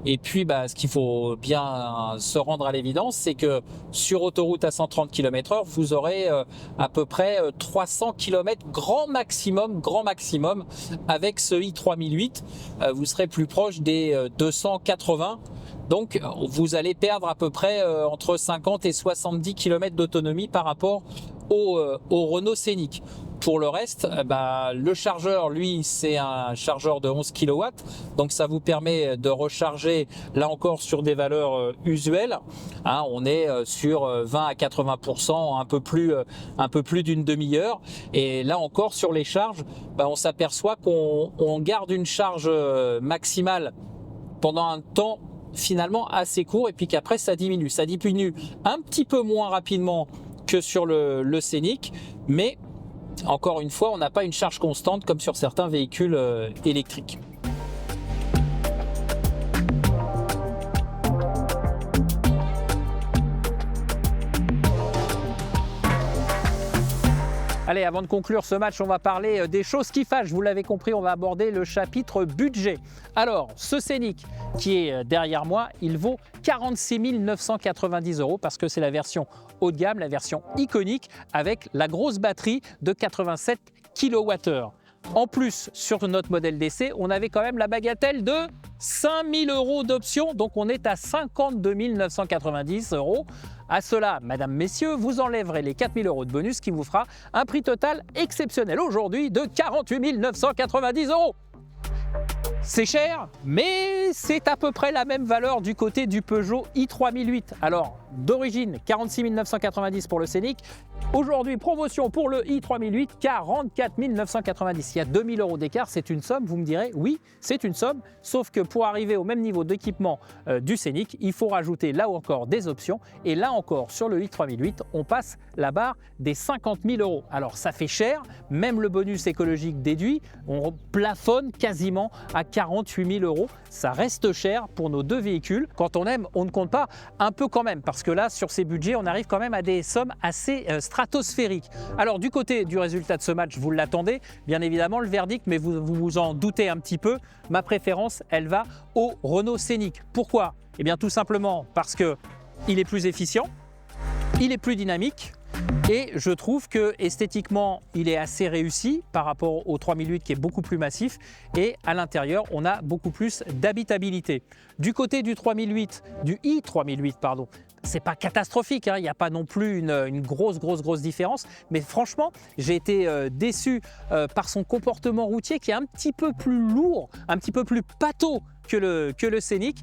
[SPEAKER 1] Et puis, ce qu'il faut bien se rendre à l'évidence, c'est que sur autoroute à 130 km/h, vous aurez à peu près 300 km grand maximum. Avec ce i3008, vous serez plus proche des 280. Donc, vous allez perdre à peu près entre 50 et 70 km d'autonomie par rapport au Renault Scénic. Pour le reste, le chargeur, lui, c'est un chargeur de 11 kW. Donc, ça vous permet de recharger, là encore, sur des valeurs usuelles. On est sur 20 à 80%, un peu plus d'une demi-heure. Et là encore, sur les charges, on s'aperçoit qu'on garde une charge maximale pendant un temps finalement assez court, et puis qu'après ça diminue un petit peu moins rapidement que sur le Scénic, mais encore une fois on n'a pas une charge constante comme sur certains véhicules électriques. Allez, avant de conclure ce match, on va parler des choses qui fâchent. Vous l'avez compris, on va aborder le chapitre budget. Alors, ce Scénic qui est derrière moi, il vaut 46 990 € parce que c'est la version haut de gamme, la version iconique avec la grosse batterie de 87 kWh. En plus, sur notre modèle d'essai, on avait quand même la bagatelle de 5 000 € d'options, donc on est à 52 990 €. À cela, mesdames, messieurs, vous enlèverez les 4 000 € de bonus qui vous fera un prix total exceptionnel aujourd'hui de 48 990 €. C'est cher, mais c'est à peu près la même valeur du côté du Peugeot i3008. Alors, d'origine, 46 990 € pour le Scénic. Aujourd'hui, promotion pour le i3008, 44 990. Il y a 2 000 € d'écart, c'est une somme. Vous me direz, oui, c'est une somme. Sauf que pour arriver au même niveau d'équipement du Scénic, il faut rajouter là encore des options. Et là encore, sur le i3008, on passe la barre des 50 000 €. Alors, ça fait cher. Même le bonus écologique déduit, on plafonne quasiment à 48 000 €. Ça reste cher pour nos deux véhicules. Quand on aime, on ne compte pas, un peu quand même, parce que là, sur ces budgets, on arrive quand même à des sommes assez stratosphériques. Alors, du côté du résultat de ce match, vous l'attendez, bien évidemment, le verdict, mais vous vous en doutez un petit peu. Ma préférence, elle va au Renault Scénic. Pourquoi? Eh bien, tout simplement parce qu'il est plus efficient, il est plus dynamique, et je trouve que esthétiquement, il est assez réussi par rapport au 3008 qui est beaucoup plus massif, et à l'intérieur, on a beaucoup plus d'habitabilité. Du côté du i3008, pardon, c'est pas catastrophique, il n'y a pas non plus une grosse différence, mais franchement, j'ai été déçu par son comportement routier qui est un petit peu plus lourd, un petit peu plus pâteau que le Scénic.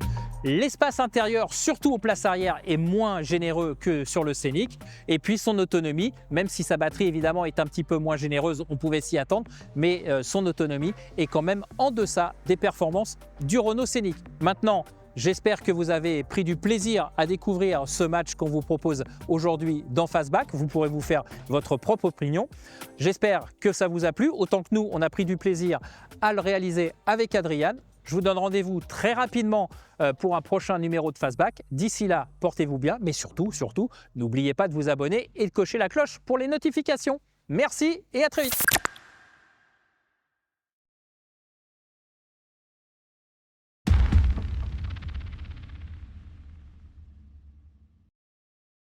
[SPEAKER 1] L'espace intérieur, surtout aux places arrière, est moins généreux que sur le Scénic. Et puis son autonomie, même si sa batterie évidemment est un petit peu moins généreuse, on pouvait s'y attendre, mais son autonomie est quand même en deçà des performances du Renault Scénic. Maintenant, j'espère que vous avez pris du plaisir à découvrir ce match qu'on vous propose aujourd'hui dans Fastback. Vous pourrez vous faire votre propre opinion. J'espère que ça vous a plu, autant que nous, on a pris du plaisir à le réaliser avec Adrian. Je vous donne rendez-vous très rapidement pour un prochain numéro de Fastback. D'ici là, portez-vous bien, mais surtout, n'oubliez pas de vous abonner et de cocher la cloche pour les notifications. Merci et à très vite.